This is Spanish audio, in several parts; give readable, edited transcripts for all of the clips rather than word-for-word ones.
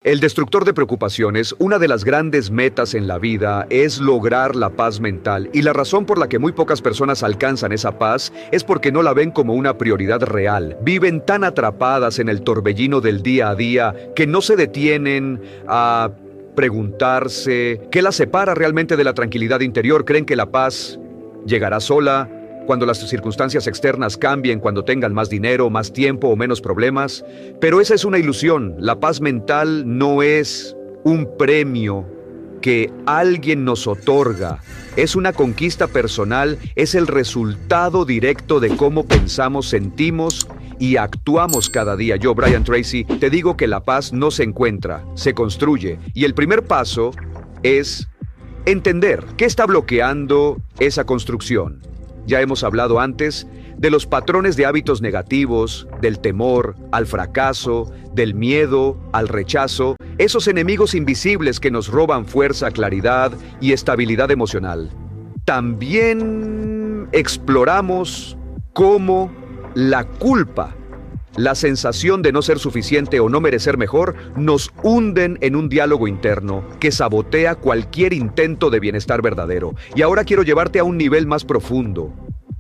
El destructor de preocupaciones, una de las grandes metas en la vida es lograr la paz mental, y la razón por la que muy pocas personas alcanzan esa paz es porque no la ven como una prioridad real. Viven tan atrapadas en el torbellino del día a día que no se detienen a preguntarse qué las separa realmente de la tranquilidad interior. Creen que la paz llegará sola cuando las circunstancias externas cambien, cuando tengan más dinero, más tiempo o menos problemas. Pero esa es una ilusión. La paz mental no es un premio que alguien nos otorga. Es una conquista personal, es el resultado directo de cómo pensamos, sentimos y actuamos cada día. Yo, Brian Tracy, te digo que la paz no se encuentra, se construye. Y el primer paso es entender qué está bloqueando esa construcción. Ya hemos hablado antes de los patrones de hábitos negativos, del temor al fracaso, del miedo al rechazo, esos enemigos invisibles que nos roban fuerza, claridad y estabilidad emocional. También exploramos cómo la culpa, la sensación de no ser suficiente o no merecer mejor, nos hunden en un diálogo interno que sabotea cualquier intento de bienestar verdadero. Y ahora quiero llevarte a un nivel más profundo.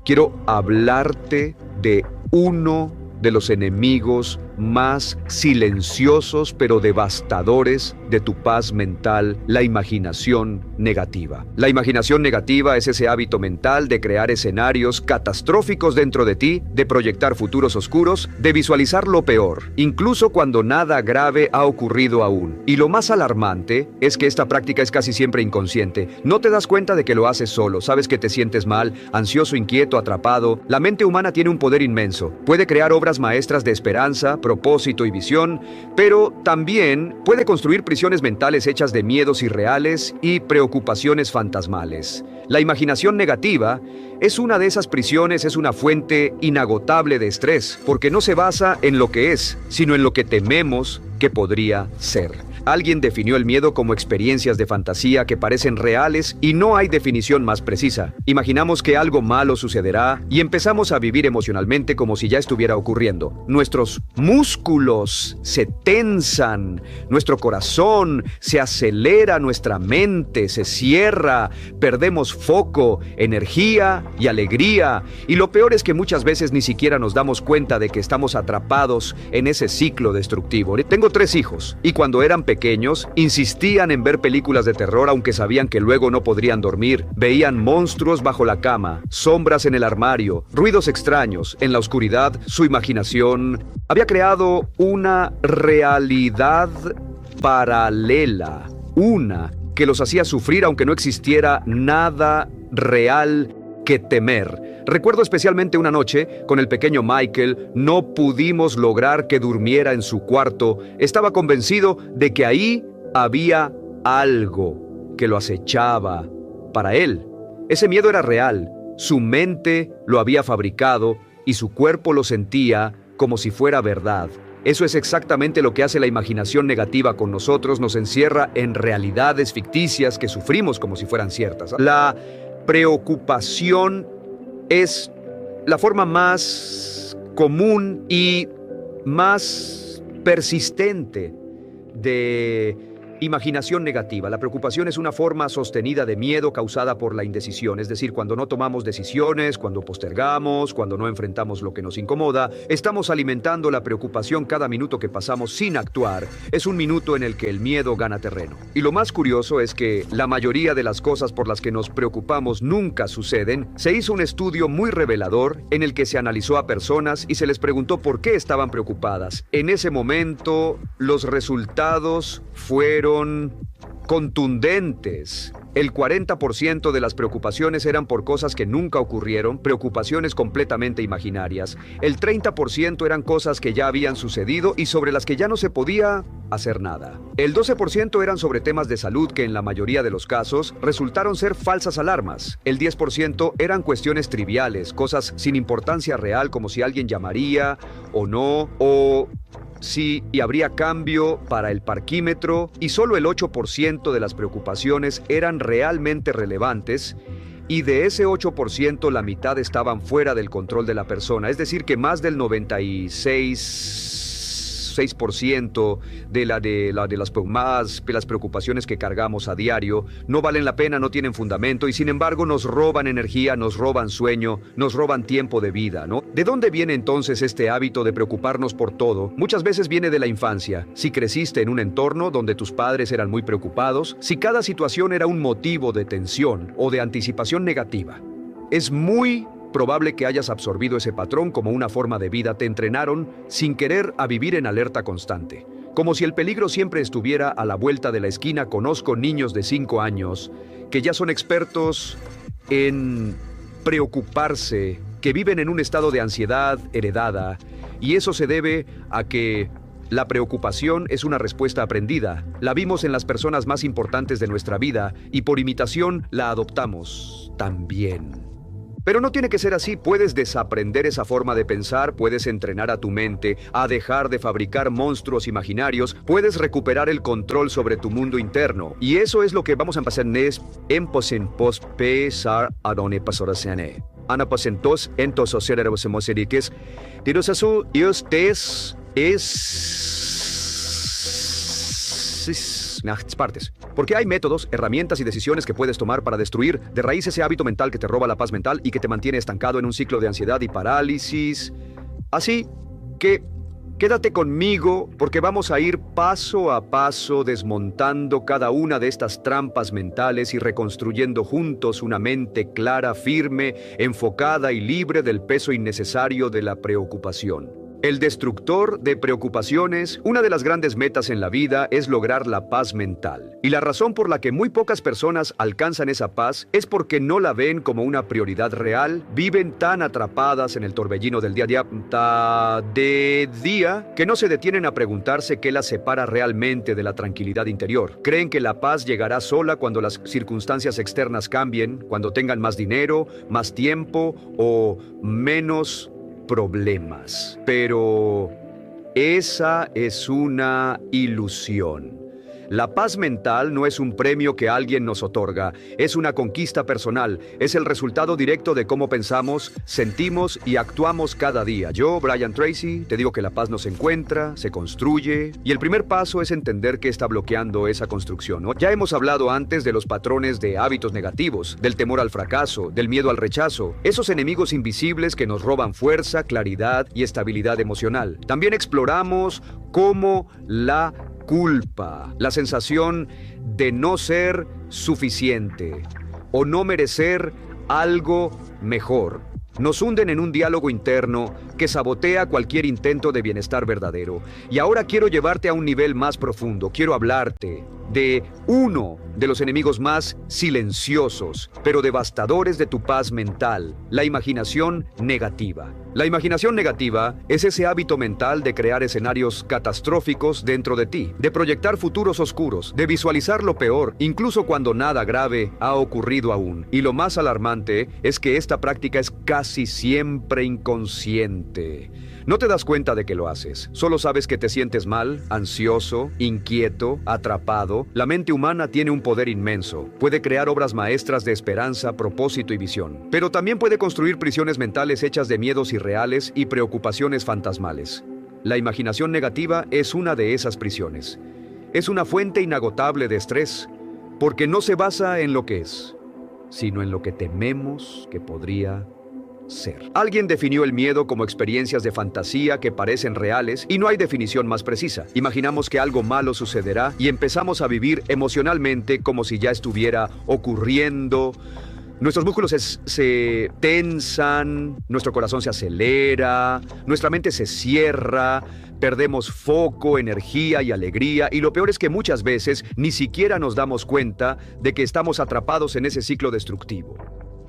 Quiero hablarte de uno de los enemigos más silenciosos pero devastadores de tu paz mental: la imaginación negativa. La imaginación negativa es ese hábito mental de crear escenarios catastróficos dentro de ti, de proyectar futuros oscuros, de visualizar lo peor, incluso cuando nada grave ha ocurrido aún. Y lo más alarmante es que esta práctica es casi siempre inconsciente. No te das cuenta de que lo haces solo. Sabes que te sientes mal, ansioso, inquieto, atrapado. La mente humana tiene un poder inmenso. Puede crear obras maestras de esperanza, propósito y visión, pero también puede construir prisiones mentales hechas de miedos irreales y preocupaciones fantasmales. La imaginación negativa es una de esas prisiones, es una fuente inagotable de estrés, porque no se basa en lo que es, sino en lo que tememos que podría ser. Alguien definió el miedo como experiencias de fantasía que parecen reales y no hay definición más precisa. Imaginamos que algo malo sucederá y empezamos a vivir emocionalmente como si ya estuviera ocurriendo. Nuestros músculos se tensan, nuestro corazón se acelera, nuestra mente se cierra, perdemos foco, energía y alegría. Y lo peor es que muchas veces ni siquiera nos damos cuenta de que estamos atrapados en ese ciclo destructivo. Tengo 3 hijos y cuando eran pequeños insistían en ver películas de terror aunque sabían que luego no podrían dormir. Veían monstruos bajo la cama, sombras en el armario, ruidos extraños. En la oscuridad, su imaginación había creado una realidad paralela, una que los hacía sufrir aunque no existiera nada real que temer. Recuerdo especialmente una noche, con el pequeño Michael, no pudimos lograr que durmiera en su cuarto. Estaba convencido de que ahí había algo que lo acechaba. Para él, ese miedo era real. Su mente lo había fabricado y su cuerpo lo sentía como si fuera verdad. Eso es exactamente lo que hace la imaginación negativa con nosotros. Nos encierra en realidades ficticias que sufrimos como si fueran ciertas. La preocupación es la forma más común y más persistente de imaginación negativa. La preocupación es una forma sostenida de miedo causada por la indecisión, es decir, cuando no tomamos decisiones, cuando postergamos, cuando no enfrentamos lo que nos incomoda, estamos alimentando la preocupación. Cada minuto que pasamos sin actuar es un minuto en el que el miedo gana terreno. Y lo más curioso es que la mayoría de las cosas por las que nos preocupamos nunca suceden. Se hizo un estudio muy revelador en el que se analizó a personas y se les preguntó por qué estaban preocupadas. En ese momento, los resultados fueron contundentes. El 40% de las preocupaciones eran por cosas que nunca ocurrieron, preocupaciones completamente imaginarias. El 30% eran cosas que ya habían sucedido y sobre las que ya no se podía hacer nada. El 12% eran sobre temas de salud que en la mayoría de los casos resultaron ser falsas alarmas. El 10% eran cuestiones triviales, cosas sin importancia real como si alguien llamaría o no, o sí, y habría cambio para el parquímetro, y solo el 8% de las preocupaciones eran realmente relevantes, y de ese 8% la mitad estaban fuera del control de la persona, es decir, que más del 96 6% de las preocupaciones que cargamos a diario. No valen la pena, no tienen fundamento y sin embargo nos roban energía, nos roban sueño, nos roban tiempo de vida, ¿no? ¿De dónde viene entonces este hábito de preocuparnos por todo? Muchas veces viene de la infancia. Si creciste en un entorno donde tus padres eran muy preocupados, si cada situación era un motivo de tensión o de anticipación negativa, es muy probable que hayas absorbido ese patrón como una forma de vida. Te entrenaron sin querer a vivir en alerta constante, como si el peligro siempre estuviera a la vuelta de la esquina. Conozco niños de 5 años que ya son expertos en preocuparse, que viven en un estado de ansiedad heredada, y eso se debe a que la preocupación es una respuesta aprendida. La vimos en las personas más importantes de nuestra vida y por imitación la adoptamos también. Pero no tiene que ser así. Puedes desaprender esa forma de pensar, puedes entrenar a tu mente a dejar de fabricar monstruos imaginarios, puedes recuperar el control sobre tu mundo interno. Y eso es lo que vamos a empezar en pesar a donde pasarasene. Ana pasentos entos sociedades emoseriques. Diros eso, ellos es partes. Porque hay métodos, herramientas y decisiones que puedes tomar para destruir de raíz ese hábito mental que te roba la paz mental y que te mantiene estancado en un ciclo de ansiedad y parálisis. Así que quédate conmigo porque vamos a ir paso a paso desmontando cada una de estas trampas mentales y reconstruyendo juntos una mente clara, firme, enfocada y libre del peso innecesario de la preocupación. El destructor de preocupaciones, una de las grandes metas en la vida es lograr la paz mental. Y la razón por la que muy pocas personas alcanzan esa paz es porque no la ven como una prioridad real, viven tan atrapadas en el torbellino del día a día que no se detienen a preguntarse qué las separa realmente de la tranquilidad interior. Creen que la paz llegará sola cuando las circunstancias externas cambien, cuando tengan más dinero, más tiempo o menos problemas. Pero esa es una ilusión. La paz mental no es un premio que alguien nos otorga, es una conquista personal, es el resultado directo de cómo pensamos, sentimos y actuamos cada día. Yo, Brian Tracy, te digo que la paz no se encuentra, se construye, y el primer paso es entender qué está bloqueando esa construcción, ¿no? Ya hemos hablado antes de los patrones de hábitos negativos, del temor al fracaso, del miedo al rechazo, esos enemigos invisibles que nos roban fuerza, claridad y estabilidad emocional. También exploramos cómo la culpa, la sensación de no ser suficiente o no merecer algo mejor, nos hunden en un diálogo interno que sabotea cualquier intento de bienestar verdadero. Y ahora quiero llevarte a un nivel más profundo. Quiero hablarte de uno de los enemigos más silenciosos, pero devastadores de tu paz mental, la imaginación negativa. La imaginación negativa es ese hábito mental de crear escenarios catastróficos dentro de ti, de proyectar futuros oscuros, de visualizar lo peor, incluso cuando nada grave ha ocurrido aún. Y lo más alarmante es que esta práctica es casi siempre inconsciente. No te das cuenta de que lo haces, solo sabes que te sientes mal, ansioso, inquieto, atrapado. La mente humana tiene un poder inmenso. Puede crear obras maestras de esperanza, propósito y visión. Pero también puede construir prisiones mentales hechas de miedos irreales y preocupaciones fantasmales. La imaginación negativa es una de esas prisiones. Es una fuente inagotable de estrés, porque no se basa en lo que es, sino en lo que tememos que podría ser. Alguien definió el miedo como experiencias de fantasía que parecen reales y no hay definición más precisa. Imaginamos que algo malo sucederá y empezamos a vivir emocionalmente como si ya estuviera ocurriendo. Nuestros músculos se tensan, nuestro corazón se acelera, nuestra mente se cierra, perdemos foco, energía y alegría, y lo peor es que muchas veces ni siquiera nos damos cuenta de que estamos atrapados en ese ciclo destructivo.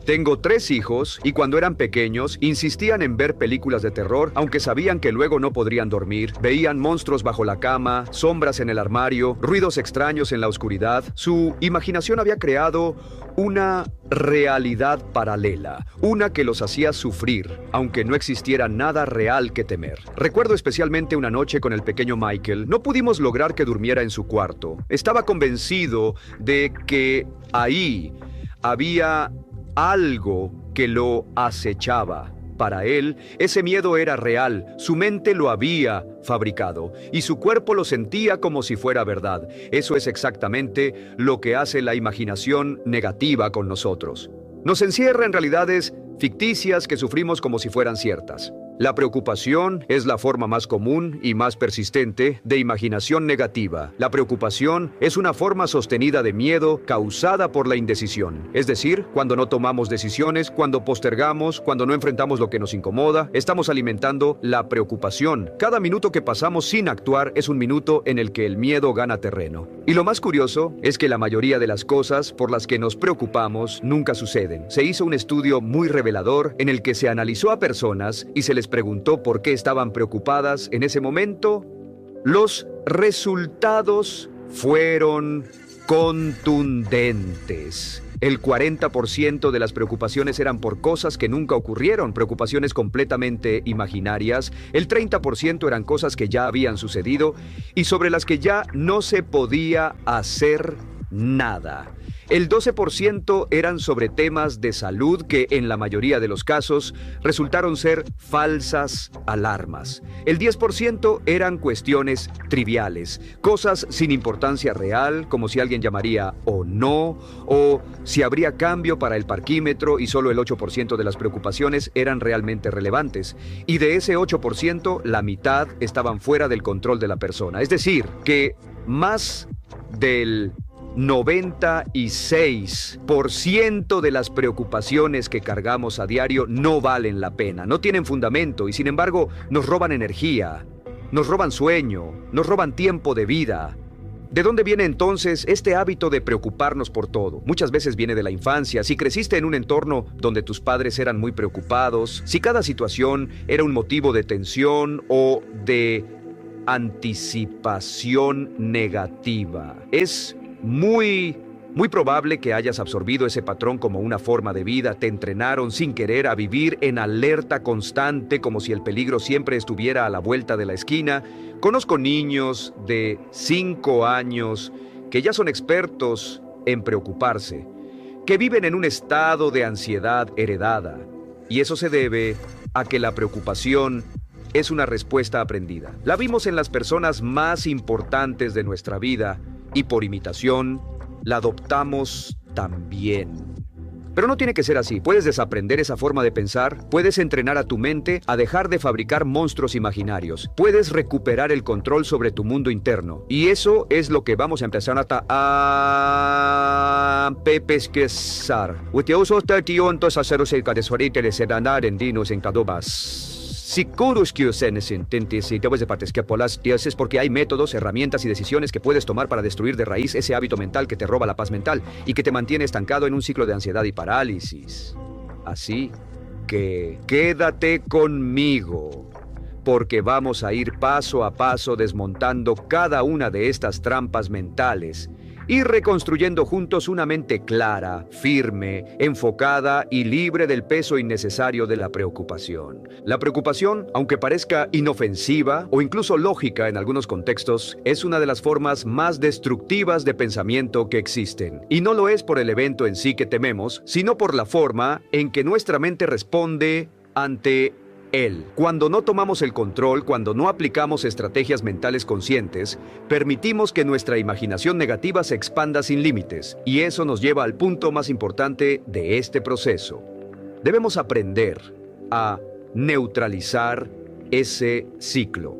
Tengo 3 hijos y cuando eran pequeños insistían en ver películas de terror, aunque sabían que luego no podrían dormir. Veían monstruos bajo la cama, sombras en el armario, ruidos extraños en la oscuridad. Su imaginación había creado una realidad paralela, una que los hacía sufrir, aunque no existiera nada real que temer. Recuerdo especialmente una noche con el pequeño Michael. No pudimos lograr que durmiera en su cuarto. Estaba convencido de que ahí había algo que lo acechaba. Para él, ese miedo era real, su mente lo había fabricado y su cuerpo lo sentía como si fuera verdad. Eso es exactamente lo que hace la imaginación negativa con nosotros. Nos encierra en realidades ficticias que sufrimos como si fueran ciertas. La preocupación es la forma más común y más persistente de imaginación negativa. La preocupación es una forma sostenida de miedo causada por la indecisión. Es decir, cuando no tomamos decisiones, cuando postergamos, cuando no enfrentamos lo que nos incomoda, estamos alimentando la preocupación. Cada minuto que pasamos sin actuar es un minuto en el que el miedo gana terreno. Y lo más curioso es que la mayoría de las cosas por las que nos preocupamos nunca suceden. Se hizo un estudio muy revelador en el que se analizó a personas y se les preguntó por qué estaban preocupadas en ese momento. Los resultados fueron contundentes. El 40% de las preocupaciones eran por cosas que nunca ocurrieron, preocupaciones completamente imaginarias. El 30% eran cosas que ya habían sucedido y sobre las que ya no se podía hacer nada. El 12% eran sobre temas de salud que en la mayoría de los casos resultaron ser falsas alarmas. El 10% eran cuestiones triviales, cosas sin importancia real, como si alguien llamaría o no, o si habría cambio para el parquímetro, y solo el 8% de las preocupaciones eran realmente relevantes. Y de ese 8%, la mitad estaban fuera del control de la persona. Es decir, que más del 96% de las preocupaciones que cargamos a diario no valen la pena, no tienen fundamento y sin embargo nos roban energía, nos roban sueño, nos roban tiempo de vida. ¿De dónde viene entonces este hábito de preocuparnos por todo? Muchas veces viene de la infancia. Si creciste en un entorno donde tus padres eran muy preocupados, si cada situación era un motivo de tensión o de anticipación negativa, es muy probable que hayas absorbido ese patrón como una forma de vida. Te entrenaron sin querer a vivir en alerta constante, como si el peligro siempre estuviera a la vuelta de la esquina. Conozco niños de 5 años que ya son expertos en preocuparse, que viven en un estado de ansiedad heredada. Y eso se debe a que la preocupación es una respuesta aprendida. La vimos en las personas más importantes de nuestra vida, y por imitación, la adoptamos también. Pero no tiene que ser así. Puedes desaprender esa forma de pensar, puedes entrenar a tu mente a dejar de fabricar monstruos imaginarios, puedes recuperar el control sobre tu mundo interno. Y eso es lo que vamos a empezar a pesquisar. Es porque hay métodos, herramientas y decisiones que puedes tomar para destruir de raíz ese hábito mental que te roba la paz mental y que te mantiene estancado en un ciclo de ansiedad y parálisis. Así que quédate conmigo, porque vamos a ir paso a paso desmontando cada una de estas trampas mentales y reconstruyendo juntos una mente clara, firme, enfocada y libre del peso innecesario de la preocupación. La preocupación, aunque parezca inofensiva o incluso lógica en algunos contextos, es una de las formas más destructivas de pensamiento que existen. Y no lo es por el evento en sí que tememos, sino por la forma en que nuestra mente responde ante él. Cuando no tomamos el control, cuando no aplicamos estrategias mentales conscientes, permitimos que nuestra imaginación negativa se expanda sin límites, y eso nos lleva al punto más importante de este proceso. Debemos aprender a neutralizar ese ciclo.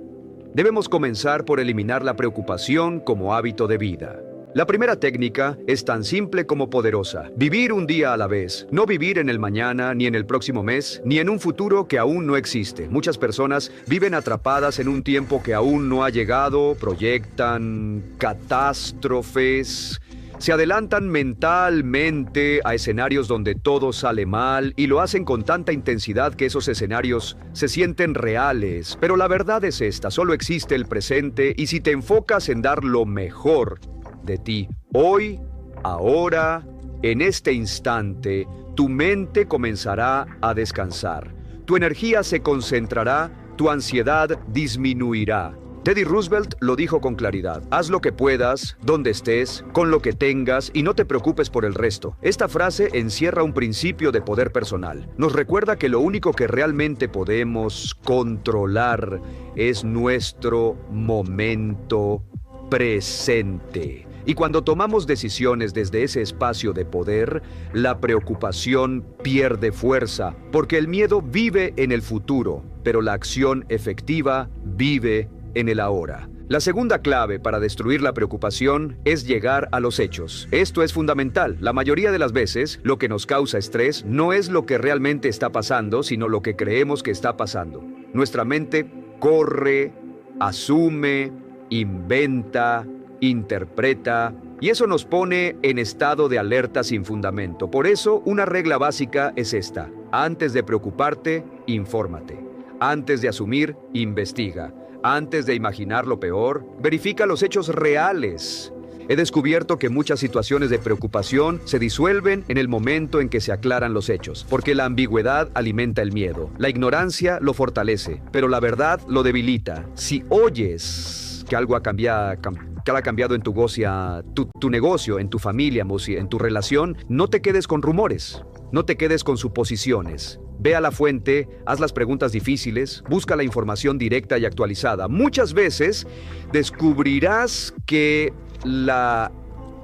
Debemos comenzar por eliminar la preocupación como hábito de vida. La primera técnica es tan simple como poderosa: vivir un día a la vez. No vivir en el mañana, ni en el próximo mes, ni en un futuro que aún no existe. Muchas personas viven atrapadas en un tiempo que aún no ha llegado, proyectan catástrofes, se adelantan mentalmente a escenarios donde todo sale mal y lo hacen con tanta intensidad que esos escenarios se sienten reales. Pero la verdad es esta: solo existe el presente, y si te enfocas en dar lo mejor de ti hoy, ahora, en este instante, tu mente comenzará a descansar. Tu energía se concentrará, tu ansiedad disminuirá Teddy Roosevelt lo dijo con claridad: haz lo que puedas, donde estés, con lo que tengas y no te preocupes por el resto. Esta frase encierra un principio de poder personal. Nos recuerda que lo único que realmente podemos controlar es nuestro momento presente. Y cuando tomamos decisiones desde ese espacio de poder, la preocupación pierde fuerza, porque el miedo vive en el futuro, pero la acción efectiva vive en el ahora. La segunda clave para destruir la preocupación es llegar a los hechos. Esto es fundamental. La mayoría de las veces, lo que nos causa estrés no es lo que realmente está pasando, sino lo que creemos que está pasando. Nuestra mente corre, asume, inventa, interpreta, y eso nos pone en estado de alerta sin fundamento. Por eso, una regla básica es esta: antes de preocuparte, infórmate. Antes de asumir, investiga. Antes de imaginar lo peor, verifica los hechos reales. He descubierto que muchas situaciones de preocupación se disuelven en el momento en que se aclaran los hechos, porque la ambigüedad alimenta el miedo, la ignorancia lo fortalece, pero la verdad lo debilita. Si oyes que algo ha cambiado en tu negocio, en tu familia, en tu relación, no te quedes con rumores, no te quedes con suposiciones. Ve a la fuente, haz las preguntas difíciles, busca la información directa y actualizada. Muchas veces descubrirás que la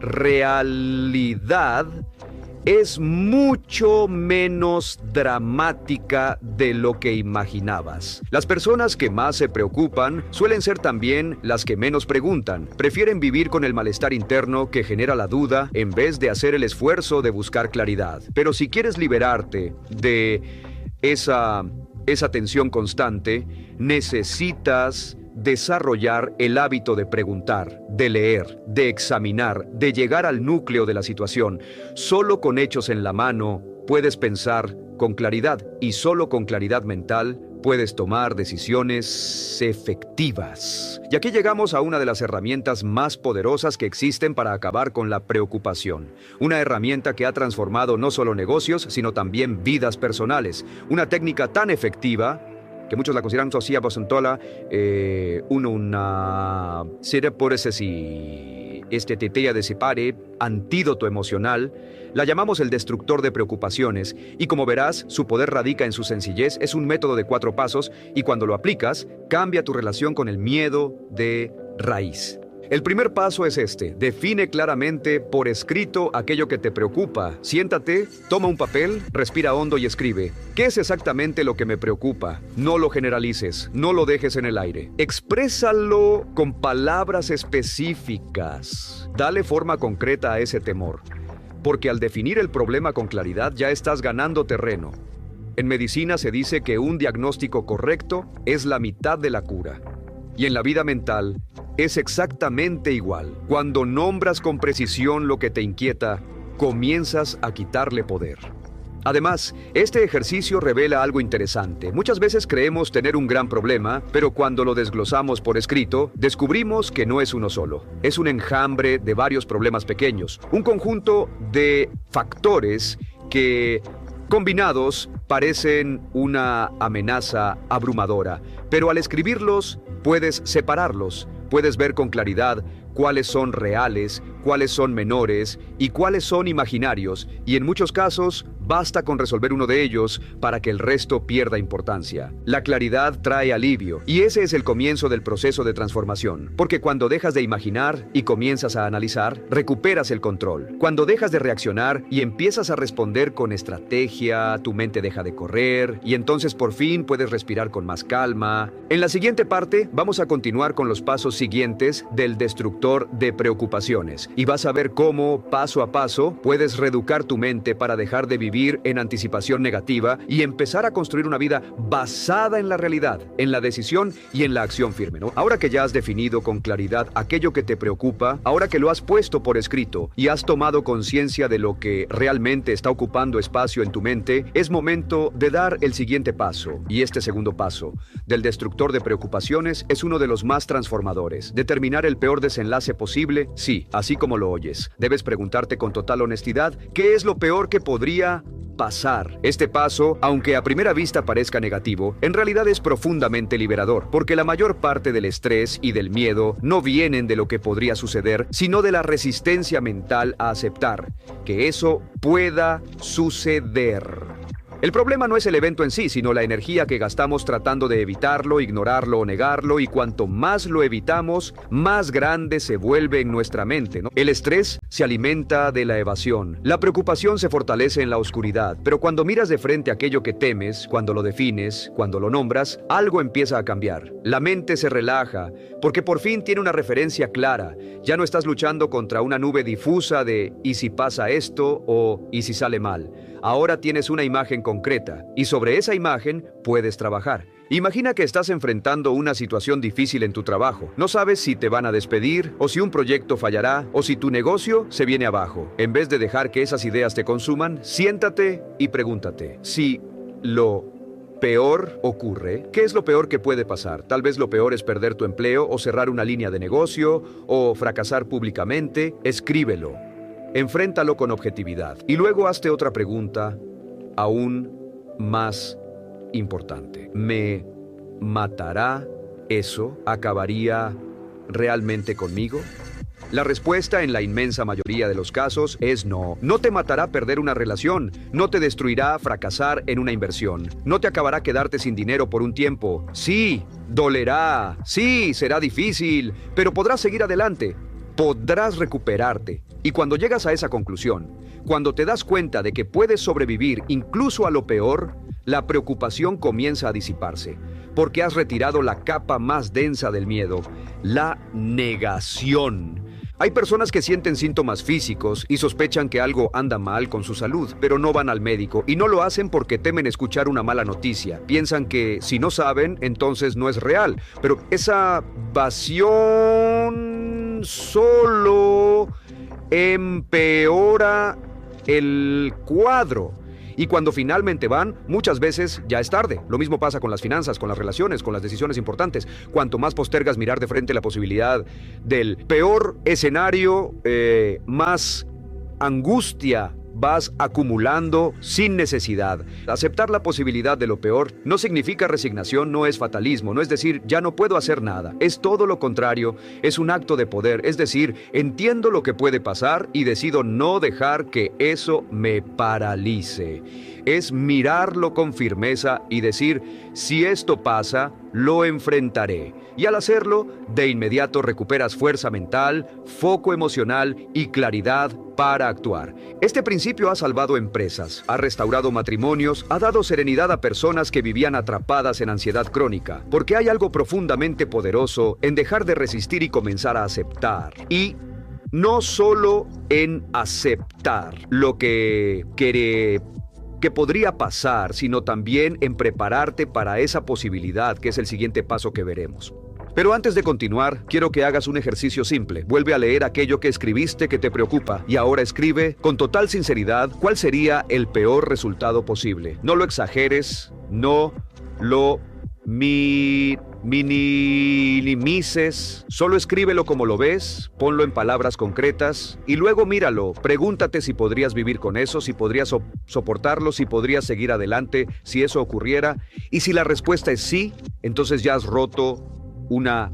realidad es mucho menos dramática de lo que imaginabas. Las personas que más se preocupan suelen ser también las que menos preguntan. Prefieren vivir con el malestar interno que genera la duda en vez de hacer el esfuerzo de buscar claridad. Pero si quieres liberarte de esa tensión constante, necesitas desarrollar el hábito de preguntar, de leer, de examinar, de llegar al núcleo de la situación. Solo con hechos en la mano puedes pensar con claridad, y solo con claridad mental puedes tomar decisiones efectivas. Y aquí llegamos a una de las herramientas más poderosas que existen para acabar con la preocupación. Una herramienta que ha transformado no solo negocios, sino también vidas personales. Una técnica tan efectiva que muchos la consideran sosia basantola, una serie por ese si tetea de separe, antídoto emocional. La llamamos el destructor de preocupaciones, y como verás, su poder radica en su sencillez. Es un método de 4 pasos, y cuando lo aplicas, cambia tu relación con el miedo de raíz. El primer paso es este: define claramente por escrito aquello que te preocupa. Siéntate, toma un papel, respira hondo y escribe: ¿qué es exactamente lo que me preocupa? No lo generalices, no lo dejes en el aire. Exprésalo con palabras específicas. Dale forma concreta a ese temor, porque al definir el problema con claridad ya estás ganando terreno. En medicina se dice que un diagnóstico correcto es la mitad de la cura. Y en la vida mental es exactamente igual. Cuando nombras con precisión lo que te inquieta, comienzas a quitarle poder. Además, este ejercicio revela algo interesante. Muchas veces creemos tener un gran problema, pero cuando lo desglosamos por escrito, descubrimos que no es uno solo. Es un enjambre de varios problemas pequeños, un conjunto de factores que, combinados, parecen una amenaza abrumadora, pero al escribirlos puedes separarlos, puedes ver con claridad cuáles son reales, cuáles son menores y cuáles son imaginarios, y en muchos casos basta con resolver uno de ellos para que el resto pierda importancia. La claridad trae alivio, y ese es el comienzo del proceso de transformación, porque cuando dejas de imaginar y comienzas a analizar, recuperas el control. Cuando dejas de reaccionar y empiezas a responder con estrategia, tu mente deja de correr, y entonces por fin puedes respirar con más calma. En la siguiente parte vamos a continuar con los pasos siguientes del destructor de preocupaciones, y vas a ver cómo, paso a paso, puedes reeducar tu mente para dejar de vivir en anticipación negativa y empezar a construir una vida basada en la realidad, en la decisión y en la acción firme, ¿no? Ahora que ya has definido con claridad aquello que te preocupa, ahora que lo has puesto por escrito y has tomado conciencia de lo que realmente está ocupando espacio en tu mente, es momento de dar el siguiente paso. Y este segundo paso del destructor de preocupaciones es uno de los más transformadores. Determinar el peor desenlace posible, sí, así como lo oyes. Debes preguntarte con total honestidad: ¿qué es lo peor que podría pasar. Este paso, aunque a primera vista parezca negativo, en realidad es profundamente liberador, porque la mayor parte del estrés y del miedo no vienen de lo que podría suceder, sino de la resistencia mental a aceptar que eso pueda suceder. El problema no es el evento en sí, sino la energía que gastamos tratando de evitarlo, ignorarlo o negarlo, y cuanto más lo evitamos, más grande se vuelve en nuestra mente, ¿no? El estrés se alimenta de la evasión. La preocupación se fortalece en la oscuridad, pero cuando miras de frente aquello que temes, cuando lo defines, cuando lo nombras, algo empieza a cambiar. La mente se relaja, porque por fin tiene una referencia clara. Ya no estás luchando contra una nube difusa de ¿y si pasa esto? O ¿y si sale mal? Ahora tienes una imagen concreta, y sobre esa imagen puedes trabajar. Imagina que estás enfrentando una situación difícil en tu trabajo. No sabes si te van a despedir, o si un proyecto fallará, o si tu negocio se viene abajo. En vez de dejar que esas ideas te consuman, siéntate y pregúntate, si lo peor ocurre, ¿qué es lo peor que puede pasar? Tal vez lo peor es perder tu empleo, o cerrar una línea de negocio, o fracasar públicamente. Escríbelo. Enfréntalo con objetividad. Y luego hazte otra pregunta aún más importante. ¿Me matará eso? ¿Acabaría realmente conmigo? La respuesta en la inmensa mayoría de los casos es no. No te matará perder una relación, no te destruirá fracasar en una inversión, no te acabará quedarte sin dinero por un tiempo. Sí, dolerá, sí, será difícil, pero podrás seguir adelante. Podrás recuperarte. Y cuando llegas a esa conclusión, cuando te das cuenta de que puedes sobrevivir incluso a lo peor, la preocupación comienza a disiparse, porque has retirado la capa más densa del miedo, la negación. Hay personas que sienten síntomas físicos y sospechan que algo anda mal con su salud, pero no van al médico, y no lo hacen porque temen escuchar una mala noticia. Piensan que si no saben, entonces no es real. Pero esa evasión solo empeora el cuadro. Y cuando finalmente van, muchas veces ya es tarde. Lo mismo pasa con las finanzas, con las relaciones, con las decisiones importantes. Cuanto más postergas mirar de frente la posibilidad del peor escenario, más angustia vas acumulando sin necesidad. Aceptar la posibilidad de lo peor no significa resignación, no es fatalismo, no es decir, ya no puedo hacer nada. Es todo lo contrario, es un acto de poder, es decir, entiendo lo que puede pasar y decido no dejar que eso me paralice. Es mirarlo con firmeza y decir, si esto pasa, lo enfrentaré. Y al hacerlo, de inmediato recuperas fuerza mental, foco emocional y claridad para actuar. Este principio ha salvado empresas, ha restaurado matrimonios, ha dado serenidad a personas que vivían atrapadas en ansiedad crónica, porque hay algo profundamente poderoso en dejar de resistir y comenzar a aceptar. Y no solo en aceptar lo que podría pasar, sino también en prepararte para esa posibilidad, que es el siguiente paso que veremos. Pero antes de continuar, quiero que hagas un ejercicio simple. Vuelve a leer aquello que escribiste que te preocupa y ahora escribe con total sinceridad cuál sería el peor resultado posible. No lo exageres, no lo minimices, solo escríbelo como lo ves, ponlo en palabras concretas y luego míralo. Pregúntate si podrías vivir con eso, si podrías soportarlo, si podrías seguir adelante si eso ocurriera. Y si la respuesta es sí, entonces ya has roto una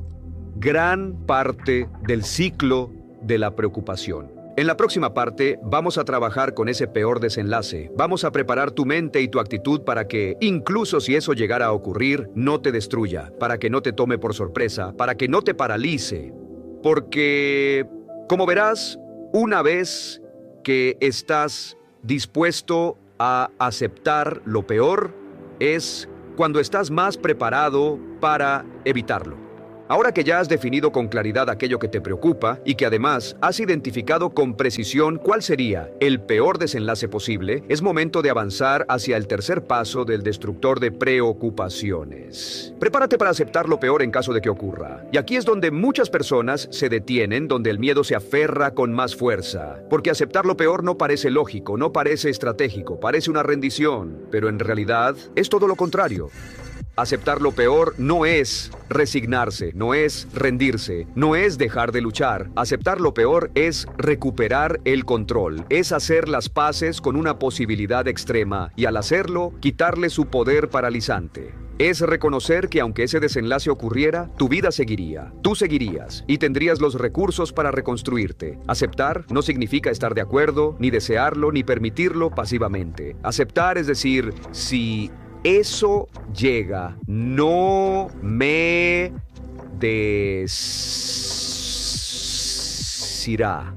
gran parte del ciclo de la preocupación. En la próxima parte vamos a trabajar con ese peor desenlace. Vamos a preparar tu mente y tu actitud para que, incluso si eso llegara a ocurrir, no te destruya, para que no te tome por sorpresa, para que no te paralice. Porque, como verás, una vez que estás dispuesto a aceptar lo peor, es cuando estás más preparado para evitarlo. Ahora que ya has definido con claridad aquello que te preocupa y que además has identificado con precisión cuál sería el peor desenlace posible, es momento de avanzar hacia el tercer paso del destructor de preocupaciones. Prepárate para aceptar lo peor en caso de que ocurra. Y aquí es donde muchas personas se detienen, donde el miedo se aferra con más fuerza. Porque aceptar lo peor no parece lógico, no parece estratégico, parece una rendición, pero en realidad es todo lo contrario. Aceptar lo peor no es resignarse, no es rendirse, no es dejar de luchar. Aceptar lo peor es recuperar el control, es hacer las paces con una posibilidad extrema y al hacerlo, quitarle su poder paralizante. Es reconocer que aunque ese desenlace ocurriera, tu vida seguiría, tú seguirías y tendrías los recursos para reconstruirte. Aceptar no significa estar de acuerdo, ni desearlo, ni permitirlo pasivamente. Aceptar es decir, si eso llega, no me desirá.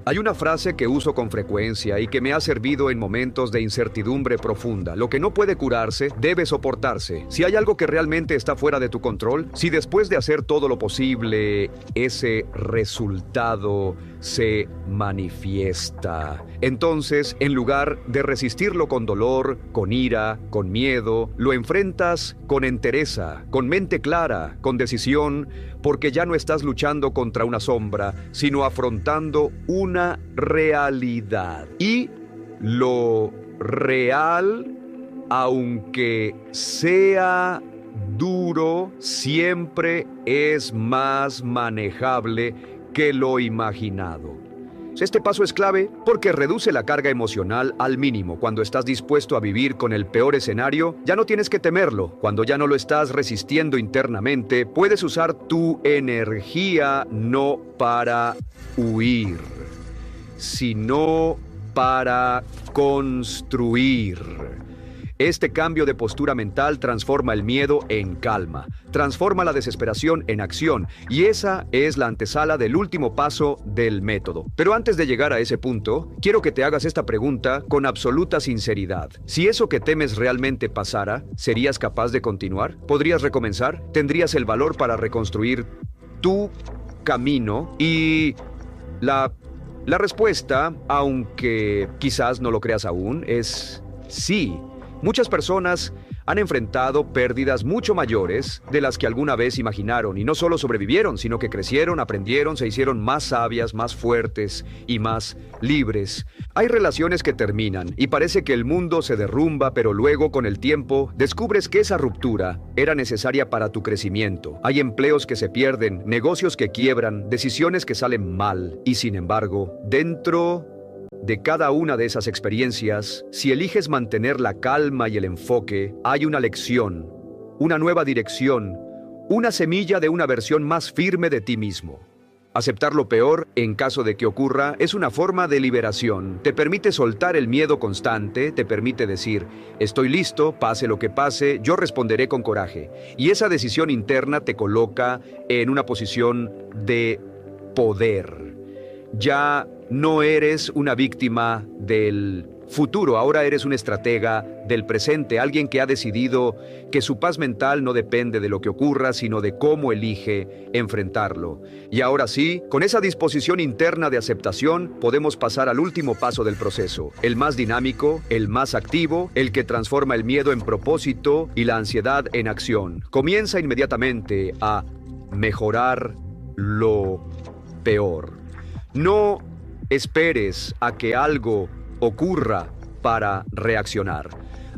Hay una frase que uso con frecuencia y que me ha servido en momentos de incertidumbre profunda. Lo que no puede curarse, debe soportarse. Si hay algo que realmente está fuera de tu control, si después de hacer todo lo posible, ese resultado se manifiesta, entonces, en lugar de resistirlo con dolor, con ira, con miedo, lo enfrentas con entereza, con mente clara, con decisión, porque ya no estás luchando contra una sombra, sino afrontando una realidad. Y lo real, aunque sea duro, siempre es más manejable que lo imaginado. Este paso es clave porque reduce la carga emocional al mínimo. Cuando estás dispuesto a vivir con el peor escenario, ya no tienes que temerlo. Cuando ya no lo estás resistiendo internamente, puedes usar tu energía no para huir, sino para construir. Este cambio de postura mental transforma el miedo en calma, transforma la desesperación en acción, y esa es la antesala del último paso del método. Pero antes de llegar a ese punto, quiero que te hagas esta pregunta con absoluta sinceridad. Si eso que temes realmente pasara, ¿serías capaz de continuar? ¿Podrías recomenzar? ¿Tendrías el valor para reconstruir tu camino? Y la respuesta, aunque quizás no lo creas aún, es sí. Muchas personas han enfrentado pérdidas mucho mayores de las que alguna vez imaginaron, y no solo sobrevivieron, sino que crecieron, aprendieron, se hicieron más sabias, más fuertes y más libres. Hay relaciones que terminan y parece que el mundo se derrumba, pero luego, con el tiempo, descubres que esa ruptura era necesaria para tu crecimiento. Hay empleos que se pierden, negocios que quiebran, decisiones que salen mal, y sin embargo, dentro de cada una de esas experiencias, si eliges mantener la calma y el enfoque, hay una lección, una nueva dirección, una semilla de una versión más firme de ti mismo. Aceptar lo peor, en caso de que ocurra, es una forma de liberación. Te permite soltar el miedo constante, te permite decir, estoy listo, pase lo que pase, yo responderé con coraje. Y esa decisión interna te coloca en una posición de poder. Ya no eres una víctima del futuro, ahora eres un estratega del presente, alguien que ha decidido que su paz mental no depende de lo que ocurra, sino de cómo elige enfrentarlo. Y ahora sí, con esa disposición interna de aceptación, podemos pasar al último paso del proceso, el más dinámico, el más activo, el que transforma el miedo en propósito y la ansiedad en acción. Comienza inmediatamente a mejorar lo peor. No esperes a que algo ocurra para reaccionar.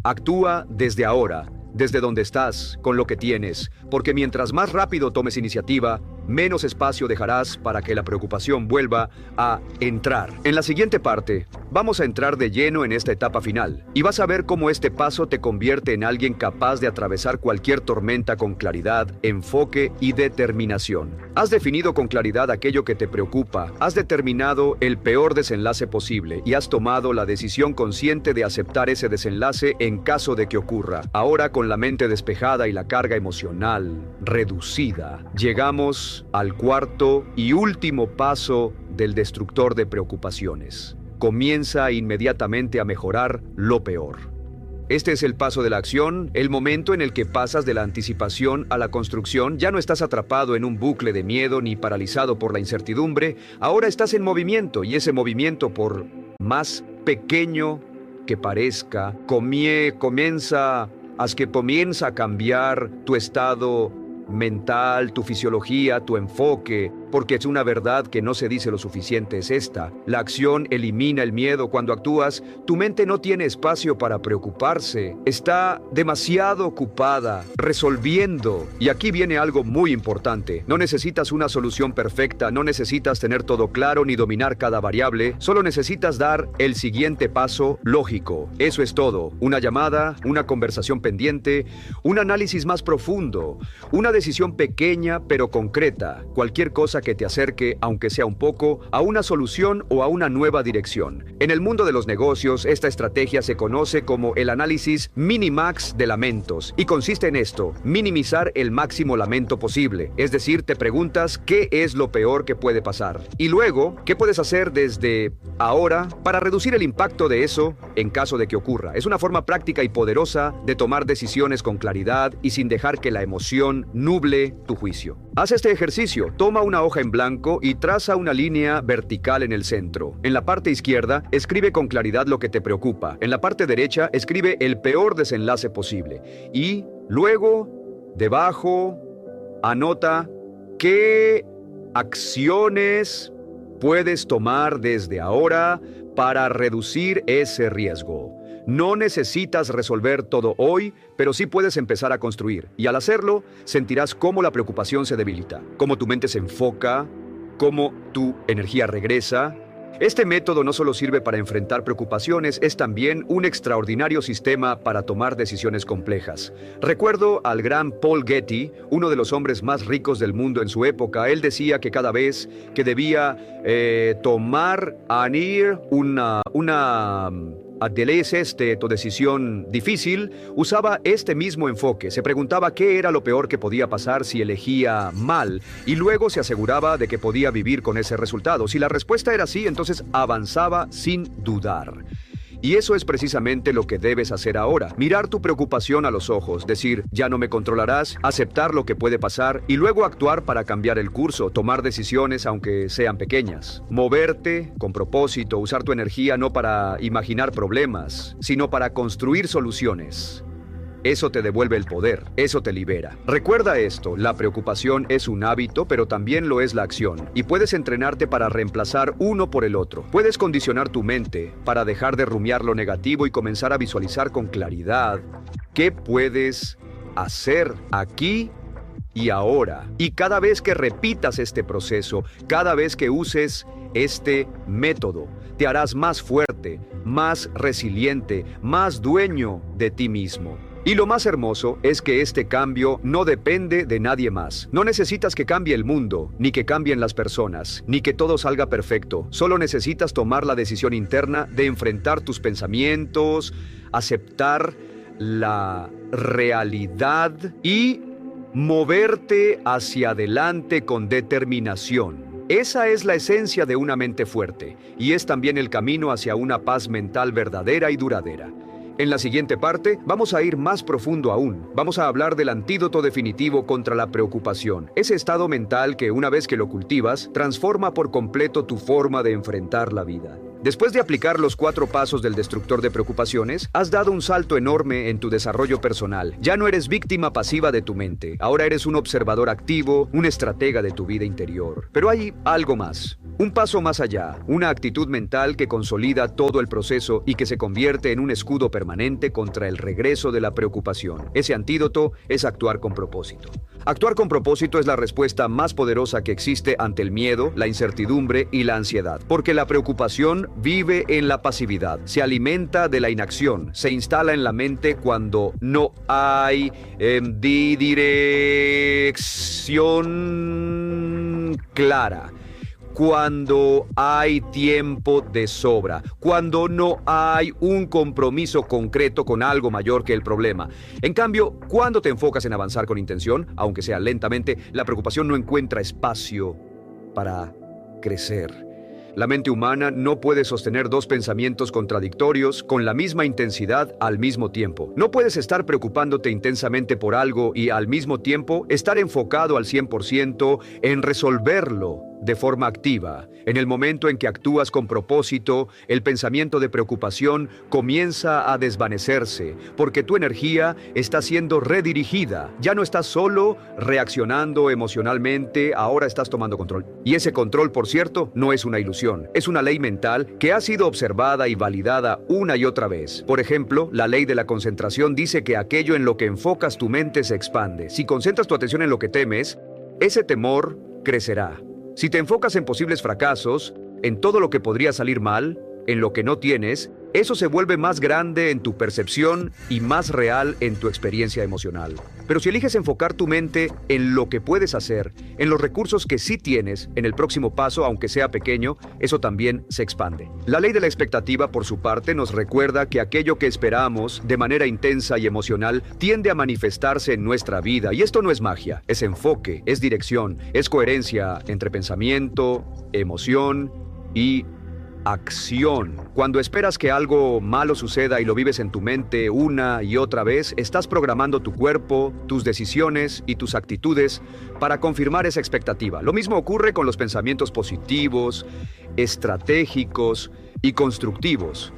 Actúa desde ahora, desde donde estás, con lo que tienes, porque mientras más rápido tomes iniciativa, menos espacio dejarás para que la preocupación vuelva a entrar. En la siguiente parte, vamos a entrar de lleno en esta etapa final, y vas a ver cómo este paso te convierte en alguien capaz de atravesar cualquier tormenta con claridad, enfoque y determinación. Has definido con claridad aquello que te preocupa, has determinado el peor desenlace posible y has tomado la decisión consciente de aceptar ese desenlace en caso de que ocurra. Ahora, con la mente despejada y la carga emocional reducida, llegamos al cuarto y último paso del destructor de preocupaciones. Comienza inmediatamente a mejorar lo peor. Este es el paso de la acción, el momento en el que pasas de la anticipación a la construcción. Ya no estás atrapado en un bucle de miedo ni paralizado por la incertidumbre. Ahora estás en movimiento, y ese movimiento, por más pequeño que parezca, comienza a cambiar tu estado mental, tu fisiología, tu enfoque, porque es una verdad que no se dice lo suficiente, es esta. La acción elimina el miedo. Cuando actúas, tu mente no tiene espacio para preocuparse. Está demasiado ocupada, resolviendo. Y aquí viene algo muy importante. No necesitas una solución perfecta, no necesitas tener todo claro ni dominar cada variable. Solo necesitas dar el siguiente paso lógico. Eso es todo. Una llamada, una conversación pendiente, un análisis más profundo, una decisión pequeña pero concreta. Cualquier cosa que te acerque, aunque sea un poco, a una solución o a una nueva dirección. En el mundo de los negocios, esta estrategia se conoce como el análisis minimax de lamentos y consiste en esto: minimizar el máximo lamento posible. Es decir, te preguntas qué es lo peor que puede pasar y luego qué puedes hacer desde ahora para reducir el impacto de eso en caso de que ocurra. Es una forma práctica y poderosa de tomar decisiones con claridad y sin dejar que la emoción nuble tu juicio. Haz este ejercicio. Toma una hoja en blanco y traza una línea vertical en el centro. En la parte izquierda, escribe con claridad lo que te preocupa. En la parte derecha, escribe el peor desenlace posible. Y luego, debajo, anota qué acciones puedes tomar desde ahora para reducir ese riesgo. No necesitas resolver todo hoy, pero sí puedes empezar a construir. Y al hacerlo, sentirás cómo la preocupación se debilita, cómo tu mente se enfoca, cómo tu energía regresa. Este método no solo sirve para enfrentar preocupaciones, es también un extraordinario sistema para tomar decisiones complejas. Recuerdo al gran Paul Getty, uno de los hombres más ricos del mundo en su época. Él decía que cada vez que debía tomar tu decisión difícil, usaba este mismo enfoque. Se preguntaba qué era lo peor que podía pasar si elegía mal y luego se aseguraba de que podía vivir con ese resultado. Si la respuesta era sí, entonces avanzaba sin dudar. Y eso es precisamente lo que debes hacer ahora. Mirar tu preocupación a los ojos, decir, ya no me controlarás, aceptar lo que puede pasar y luego actuar para cambiar el curso, tomar decisiones aunque sean pequeñas. Moverte con propósito, usar tu energía no para imaginar problemas, sino para construir soluciones. Eso te devuelve el poder, eso te libera. Recuerda esto, la preocupación es un hábito, pero también lo es la acción. Y puedes entrenarte para reemplazar uno por el otro. Puedes condicionar tu mente para dejar de rumiar lo negativo y comenzar a visualizar con claridad qué puedes hacer aquí y ahora. Y cada vez que repitas este proceso, cada vez que uses este método, te harás más fuerte, más resiliente, más dueño de ti mismo. Y lo más hermoso es que este cambio no depende de nadie más. No necesitas que cambie el mundo, ni que cambien las personas, ni que todo salga perfecto. Solo necesitas tomar la decisión interna de enfrentar tus pensamientos, aceptar la realidad y moverte hacia adelante con determinación. Esa es la esencia de una mente fuerte, y es también el camino hacia una paz mental verdadera y duradera. En la siguiente parte, vamos a ir más profundo aún. Vamos a hablar del antídoto definitivo contra la preocupación. Ese estado mental que, una vez que lo cultivas, transforma por completo tu forma de enfrentar la vida. Después de aplicar los 4 pasos del destructor de preocupaciones, has dado un salto enorme en tu desarrollo personal. Ya no eres víctima pasiva de tu mente. Ahora eres un observador activo, un estratega de tu vida interior. Pero hay algo más. Un paso más allá, una actitud mental que consolida todo el proceso y que se convierte en un escudo permanente contra el regreso de la preocupación. Ese antídoto es actuar con propósito. Actuar con propósito es la respuesta más poderosa que existe ante el miedo, la incertidumbre y la ansiedad, porque la preocupación vive en la pasividad, se alimenta de la inacción, se instala en la mente cuando no hay dirección clara. Cuando hay tiempo de sobra, cuando no hay un compromiso concreto con algo mayor que el problema. En cambio, cuando te enfocas en avanzar con intención, aunque sea lentamente, la preocupación no encuentra espacio para crecer. La mente humana no puede sostener 2 pensamientos contradictorios con la misma intensidad al mismo tiempo. No puedes estar preocupándote intensamente por algo y al mismo tiempo estar enfocado al 100% en resolverlo. de forma activa. En el momento en que actúas con propósito, el pensamiento de preocupación comienza a desvanecerse, porque tu energía está siendo redirigida. Ya no estás solo reaccionando emocionalmente, ahora estás tomando control. Y ese control, por cierto, no es una ilusión. Es una ley mental que ha sido observada y validada una y otra vez. Por ejemplo, la ley de la concentración dice que aquello en lo que enfocas tu mente se expande. Si concentras tu atención en lo que temes, ese temor crecerá. Si te enfocas en posibles fracasos, en todo lo que podría salir mal, en lo que no tienes, eso se vuelve más grande en tu percepción y más real en tu experiencia emocional. Pero si eliges enfocar tu mente en lo que puedes hacer, en los recursos que sí tienes, en el próximo paso, aunque sea pequeño, eso también se expande. La ley de la expectativa, por su parte, nos recuerda que aquello que esperamos de manera intensa y emocional tiende a manifestarse en nuestra vida. Y esto no es magia, es enfoque, es dirección, es coherencia entre pensamiento, emoción y acción. Cuando esperas que algo malo suceda y lo vives en tu mente una y otra vez, estás programando tu cuerpo, tus decisiones y tus actitudes para confirmar esa expectativa. Lo mismo ocurre con los pensamientos positivos, estratégicos y constructivos.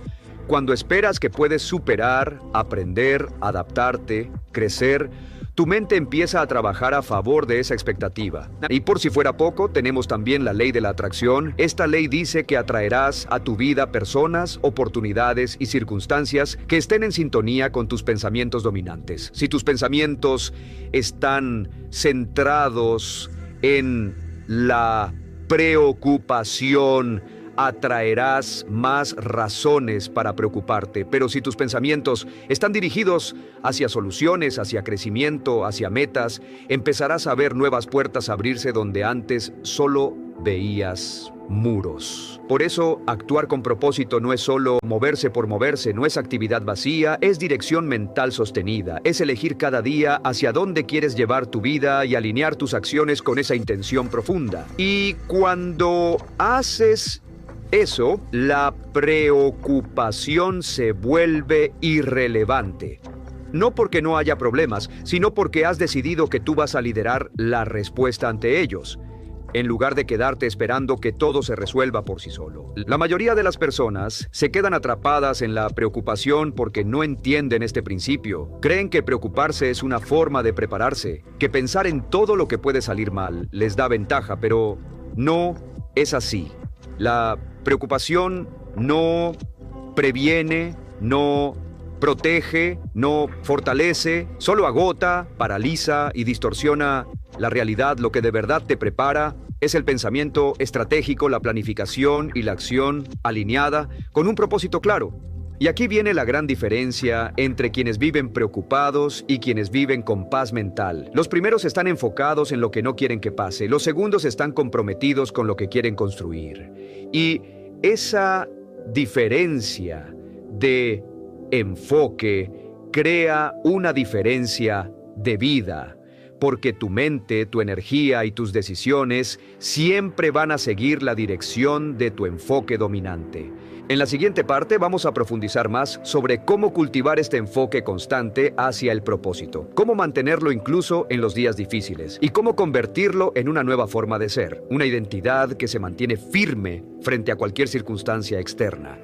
Cuando esperas que puedes superar, aprender, adaptarte, crecer, tu mente empieza a trabajar a favor de esa expectativa. Y por si fuera poco, tenemos también la ley de la atracción. Esta ley dice que atraerás a tu vida personas, oportunidades y circunstancias que estén en sintonía con tus pensamientos dominantes. Si tus pensamientos están centrados en la preocupación, atraerás más razones para preocuparte. Pero si tus pensamientos están dirigidos hacia soluciones, hacia crecimiento, hacia metas, empezarás a ver nuevas puertas abrirse donde antes solo veías muros. Por eso, actuar con propósito no es solo moverse por moverse, no es actividad vacía, es dirección mental sostenida, es elegir cada día hacia dónde quieres llevar tu vida y alinear tus acciones con esa intención profunda. Y cuando haces eso, la preocupación se vuelve irrelevante. No porque no haya problemas, sino porque has decidido que tú vas a liderar la respuesta ante ellos, en lugar de quedarte esperando que todo se resuelva por sí solo. La mayoría de las personas se quedan atrapadas en la preocupación porque no entienden este principio. Creen que preocuparse es una forma de prepararse, que pensar en todo lo que puede salir mal les da ventaja, pero no es así. La preocupación no previene, no protege, no fortalece, solo agota, paraliza y distorsiona la realidad. Lo que de verdad te prepara es el pensamiento estratégico, la planificación y la acción alineada con un propósito claro. Y aquí viene la gran diferencia entre quienes viven preocupados y quienes viven con paz mental. Los primeros están enfocados en lo que no quieren que pase, los segundos están comprometidos con lo que quieren construir. Y esa diferencia de enfoque crea una diferencia de vida, porque tu mente, tu energía y tus decisiones siempre van a seguir la dirección de tu enfoque dominante. En la siguiente parte vamos a profundizar más sobre cómo cultivar este enfoque constante hacia el propósito, cómo mantenerlo incluso en los días difíciles y cómo convertirlo en una nueva forma de ser, una identidad que se mantiene firme frente a cualquier circunstancia externa.